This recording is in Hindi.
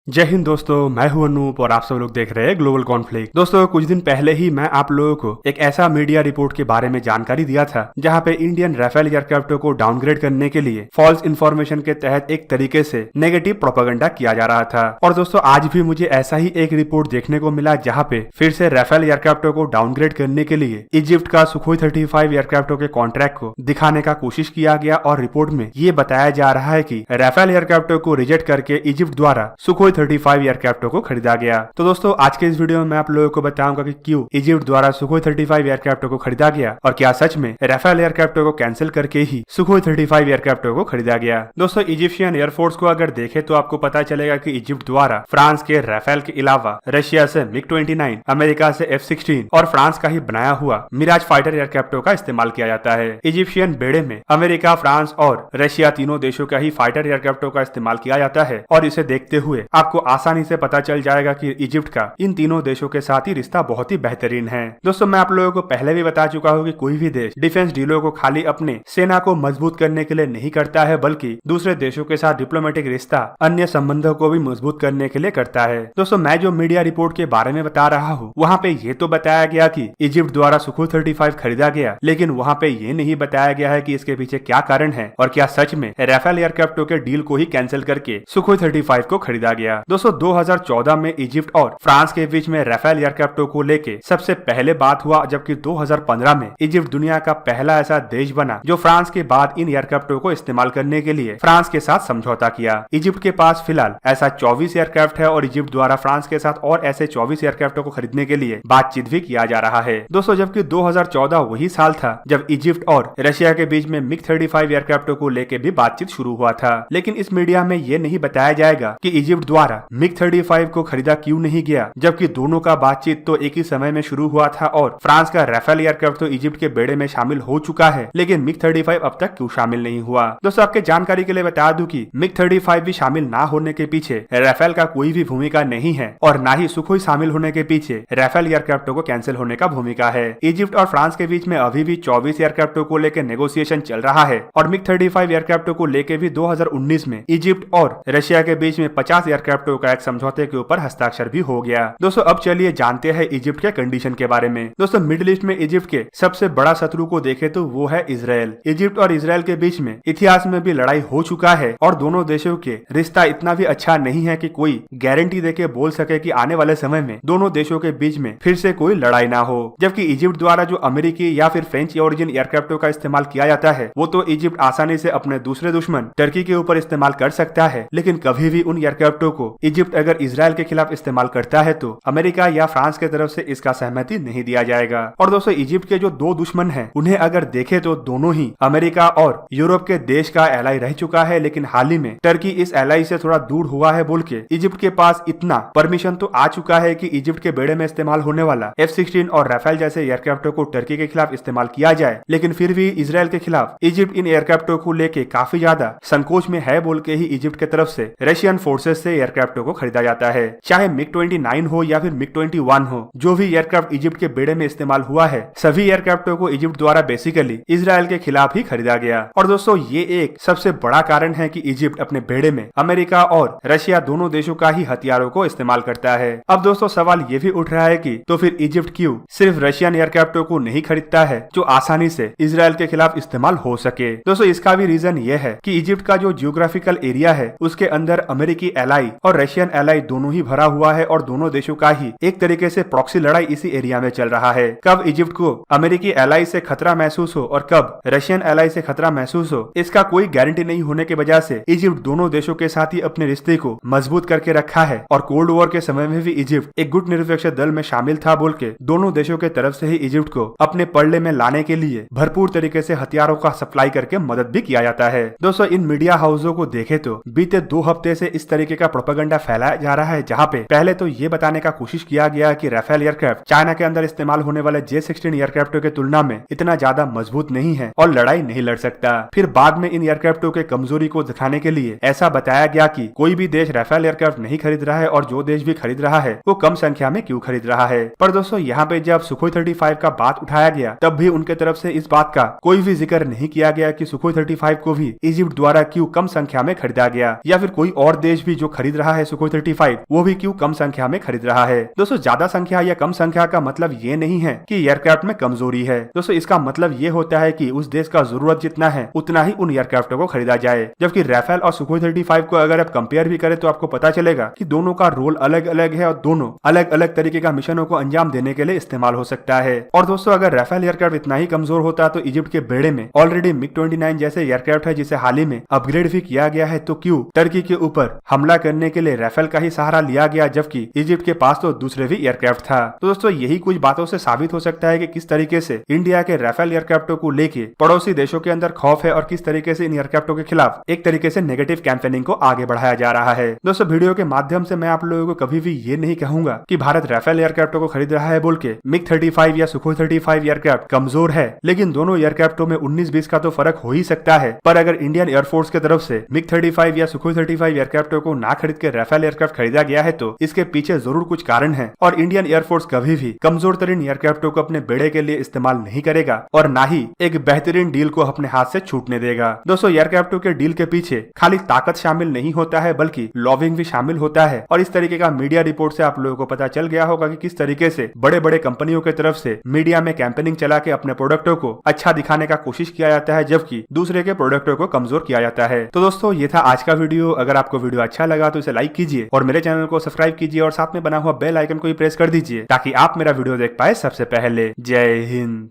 जय हिंद दोस्तों, मैं हूं अनूप और आप सब लोग देख रहे हैं ग्लोबल कॉन्फ्लिक्ट। दोस्तों, कुछ दिन पहले ही मैं आप लोगों को एक ऐसा मीडिया रिपोर्ट के बारे में जानकारी दिया था जहां पे इंडियन राफेल एयरक्राफ्ट को डाउनग्रेड करने के लिए फॉल्स इन्फॉर्मेशन के तहत एक तरीके से नेगेटिव प्रोपेगेंडा किया जा रहा था। और दोस्तों, आज भी मुझे ऐसा ही एक रिपोर्ट देखने को मिला जहाँ पे फिर से राफेल एयरक्राफ्ट को डाउनग्रेड करने के लिए इजिप्ट का सुखोई 35 एयरक्राफ्ट के कॉन्ट्रैक्ट को दिखाने का कोशिश किया गया और रिपोर्ट में ये बताया जा रहा है कि राफेल एयरक्राफ्ट को रिजेक्ट करके इजिप्ट द्वारा सुखोई 35 एयरक्राफ्ट को खरीदा गया। तो दोस्तों, आज के इस वीडियो में मैं आप लोगों को बताऊंगा कि क्यों इजिप्ट द्वारा सुखोई 35 एयरक्राफ्ट को खरीदा गया और क्या सच में राफेल एयरक्राफ्ट को कैंसिल करके ही सुखोई 35 एयरक्राफ्ट को खरीदा गया। दोस्तों, इजिप्शियन एयरफोर्स को अगर देखें तो आपको पता चलेगा कि इजिप्ट द्वारा फ्रांस के राफेल के अलावा रशिया से MiG-29, अमेरिका से F-16 और फ्रांस का ही बनाया हुआ मिराज फाइटर एयरक्राफ्ट का इस्तेमाल किया जाता है। इजिप्शियन बेड़े में अमेरिका, फ्रांस और रशिया तीनों देशों का ही फाइटर एयरक्राफ्ट का इस्तेमाल किया जाता है और इसे देखते हुए आपको आसानी से पता चल जाएगा कि इजिप्ट का इन तीनों देशों के साथ ही रिश्ता बहुत ही बेहतरीन है। दोस्तों, मैं आप लोगों को पहले भी बता चुका हूँ कि कोई भी देश डिफेंस डीलों को खाली अपने सेना को मजबूत करने के लिए नहीं करता है, बल्कि दूसरे देशों के साथ डिप्लोमेटिक रिश्ता, अन्य संबंधों को भी मजबूत करने के लिए करता है। दोस्तों, मैं जो मीडिया रिपोर्ट के बारे में बता रहा हूँ वहाँ पे ये तो बताया गया कि इजिप्ट द्वारा सुखोई 35 खरीदा गया, लेकिन वहाँ पे ये नहीं बताया गया है कि इसके पीछे क्या कारण है और क्या सच में राफेल एयरक्राफ्ट के डील को ही कैंसिल करके सुखोई 35 को खरीदा गया। दोस्तों, 2014 में इजिप्ट और फ्रांस के बीच में राफेल एयरक्राफ्ट को लेके सबसे पहले बात हुआ, जबकि 2015 में इजिप्ट दुनिया का पहला ऐसा देश बना जो फ्रांस के बाद इन एयरक्राफ्ट को इस्तेमाल करने के लिए फ्रांस के साथ समझौता किया। इजिप्ट के पास फिलहाल ऐसा 24 एयरक्राफ्ट है और इजिप्ट द्वारा फ्रांस के साथ और ऐसे 24 एयरक्राफ्ट को खरीदने के लिए बातचीत भी किया जा रहा है। दोस्तों, जबकि 2014 वही साल था जब इजिप्ट और रशिया के बीच में MiG-35 एयरक्राफ्ट को लेके भी बातचीत शुरू हुआ था, लेकिन इस मीडिया में ये नहीं बताया जाएगा कि इजिप्ट द्वारा MiG-35 को खरीदा क्यों नहीं गया, जबकि दोनों का बातचीत तो एक ही समय में शुरू हुआ था और फ्रांस का राफेल एयरक्राफ्ट तो इजिप्ट के बेड़े में शामिल हो चुका है, लेकिन MiG-35 अब तक क्यों शामिल नहीं हुआ। दोस्तों, आपके जानकारी के लिए बता दूं कि MiG-35 भी शामिल ना होने के पीछे राफेल का कोई भी भूमिका नहीं है और ना ही सुखोई शामिल होने के पीछे राफेल एयरक्राफ्ट को कैंसिल होने का भूमिका है। इजिप्ट और फ्रांस के बीच में अभी भी 24 एयरक्राफ्ट को लेकर नेगोशिएशन चल रहा है और MiG-35 एयरक्राफ्ट को लेकर भी 2019 में इजिप्ट और रशिया के बीच में 50 एयरक्राफ्ट का एक समझौते के ऊपर हस्ताक्षर भी हो गया। दोस्तों, अब चलिए जानते हैं इजिप्ट के कंडीशन के बारे में। दोस्तों, मिडिल ईस्ट में इजिप्ट के सबसे बड़ा शत्रु को देखे तो वो है इजराइल। इजिप्ट और इजराइल के बीच में इतिहास में भी लड़ाई हो चुका है और दोनों देशों के रिश्ता इतना भी अच्छा नहीं है कि कोई गारंटी देके बोल सके कि आने वाले समय में दोनों देशों के बीच में फिर से कोई लड़ाई ना हो। जबकि इजिप्ट द्वारा जो अमेरिकी या फिर फ्रेंच ओरिजिन एयरक्राफ्ट का इस्तेमाल किया जाता है वो तो इजिप्ट आसानी से अपने दूसरे दुश्मन टर्की के ऊपर इस्तेमाल कर सकता है, लेकिन कभी भी उन एयरक्राफ्टों को इजिप्ट अगर इजराइल के खिलाफ इस्तेमाल करता है तो अमेरिका या फ्रांस के तरफ से इसका सहमति नहीं दिया जाएगा। और दोस्तों, इजिप्ट के जो दो दुश्मन हैं उन्हें अगर देखें तो दोनों ही अमेरिका और यूरोप के देश का एलाई रह चुका है, लेकिन हाल ही में टर्की इस एलाई से थोड़ा दूर हुआ है बोल के इजिप्ट के पास इतना परमिशन तो आ चुका है कि इजिप्ट के बेड़े में इस्तेमाल होने वाला F-16 और राफेल जैसे एयरक्राफ्ट को टर्की के खिलाफ इस्तेमाल किया जाए, लेकिन फिर भी इजराइल के खिलाफ इजिप्ट इन एयरक्राफ्ट को लेके काफी ज्यादा संकोच में है बोल के ही इजिप्ट के तरफ से रशियन फोर्सेस से एयरक्राफ्ट को खरीदा जाता है। चाहे MiG-29 हो या फिर MiG-21 हो, जो भी एयरक्राफ्ट इजिप्ट के बेड़े में इस्तेमाल हुआ है सभी एयरक्राफ्ट को इजिप्ट द्वारा बेसिकली इजराइल के खिलाफ ही खरीदा गया। और दोस्तों, ये एक सबसे बड़ा कारण है कि इजिप्ट अपने बेड़े में अमेरिका और रशिया दोनों देशों का ही हथियारों को इस्तेमाल करता है। अब दोस्तों, सवाल ये भी उठ रहा है कि तो फिर इजिप्ट क्यों सिर्फ रशियन एयरक्राफ्ट को नहीं खरीदता है जो आसानी से इजराइल के खिलाफ इस्तेमाल हो सके। दोस्तों, इसका भी रीजन ये है कि इजिप्ट का जो जियोग्राफिकल एरिया है उसके अंदर अमेरिकी एलाई और रशियन एलाई दोनों ही भरा हुआ है और दोनों देशों का ही एक तरीके से प्रॉक्सी लड़ाई इसी एरिया में चल रहा है। कब इजिप्ट को अमेरिकी एलाई से खतरा महसूस हो और कब रशियन एलाई से खतरा महसूस हो, इसका कोई गारंटी नहीं होने की वजह से इजिप्ट दोनों देशों के साथ ही अपने रिश्ते को मजबूत करके रखा है और कोल्ड वॉर के समय में भी इजिप्ट एक गुट निरपेक्ष दल में शामिल था बोल के दोनों देशों के तरफ से ही इजिप्ट को अपने पल्ले में लाने के लिए भरपूर तरीके से हथियारों का सप्लाई करके मदद भी किया जाता है। दोस्तों, इन मीडिया हाउसों को देखे तो बीते 2 हफ्ते से इस तरीके का प्रोपेगेंडा फैलाया जा रहा है, जहाँ पे पहले तो ये बताने का कोशिश किया गया कि राफेल एयरक्राफ्ट चाइना के अंदर इस्तेमाल होने वाले J-16 एयरक्राफ्टों के तुलना में इतना ज्यादा मजबूत नहीं है और लड़ाई नहीं लड़ सकता। फिर बाद में इन एयरक्राफ्टों के कमजोरी को दिखाने के लिए ऐसा बताया गया कि कोई भी देश राफेल एयरक्राफ्ट नहीं खरीद रहा है और जो देश भी खरीद रहा है वो कम संख्या में क्यों खरीद रहा है। पर दोस्तों, यहाँ पे जब सुखोई 35 का बात उठाया गया तब भी उनके तरफ से इस बात का कोई भी जिक्र नहीं किया गया कि सुखोई 35 को भी इजिप्ट द्वारा क्यों कम संख्या में खरीदा गया या फिर कोई और देश भी जो खरीद खरीद रहा है सुखोई 35, वो भी क्यों कम संख्या में खरीद रहा है। दोस्तों ज्यादा संख्या या कम संख्या का मतलब ये नहीं है कि एयरक्राफ्ट में कमजोरी है। दोस्तों इसका मतलब ये होता है कि उस देश का जरूरत जितना है उतना ही उन एयरक्राफ्टों को खरीदा जाए। जबकि राफेल और सुखोई 35 को अगर आप कंपेयर भी करें तो आपको पता चलेगा कि दोनों का रोल अलग अलग है और दोनों अलग अलग तरीके का मिशनों को अंजाम देने के लिए इस्तेमाल हो सकता है। और दोस्तों अगर राफेल एयरक्राफ्ट इतना ही कमजोर होता तो इजिप्ट के बेड़े में ऑलरेडी MiG-29 जैसे एयरक्राफ्ट है जिसे हाल ही में अपग्रेड भी किया गया है, तो क्यों टर्की के ऊपर हमला करने के लिए राफेल का ही सहारा लिया गया जबकि इजिप्ट के पास तो दूसरे भी एयरक्राफ्ट था। तो दोस्तों यही कुछ बातों से साबित हो सकता है कि किस तरीके से इंडिया के राफेल एयरक्राफ्टों को लेके पड़ोसी देशों के अंदर खौफ है और किस तरीके से इन एयरक्राफ्टों के खिलाफ एक तरीके से नेगेटिव कैंपेनिंग को आगे बढ़ाया जा रहा है। दोस्तों वीडियो के माध्यम से मैं आप लोगों को कभी भी ये नहीं कहूंगा कि भारत राफेल एयरक्राफ्टों को खरीद रहा है बोल के MiG-35 या सुखोई 35 एयरक्राफ्ट कमजोर है, लेकिन दोनों एयरक्राफ्टों में 19-20 का तो फर्क हो ही सकता है। पर अगर इंडियन एयरफोर्स की तरफ से MiG-35 या सुखोई 35 एयरक्राफ्टों को ना खरीद के राफेल एयरक्राफ्ट खरीदा गया है तो इसके पीछे जरूर कुछ कारण है और इंडियन एयरफोर्स कभी भी कमजोर तरीन एयरक्राफ्टों को अपने बेड़े के लिए इस्तेमाल नहीं करेगा और ना ही एक बेहतरीन डील को अपने हाथ से छूटने देगा। दोस्तों एयरक्राफ्टों के डील के पीछे खाली ताकत शामिल नहीं होता है बल्कि लॉबिंग भी शामिल होता है और इस तरीके का मीडिया रिपोर्ट से आप लोगों को पता चल गया होगा कि किस तरीके से बड़े बड़े कंपनियों की तरफ से मीडिया में कैंपेनिंग चला के अपने प्रोडक्टों को अच्छा दिखाने का कोशिश किया जाता है जबकि दूसरे के प्रोडक्टों को कमजोर किया जाता है। तो दोस्तों ये था आज का वीडियो। अगर आपको वीडियो अच्छा लगा तो इसे लाइक कीजिए और मेरे चैनल को सब्सक्राइब कीजिए और साथ में बना हुआ बेल आइकन को भी प्रेस कर दीजिए ताकि आप मेरा वीडियो देख पाए सबसे पहले। जय हिंद।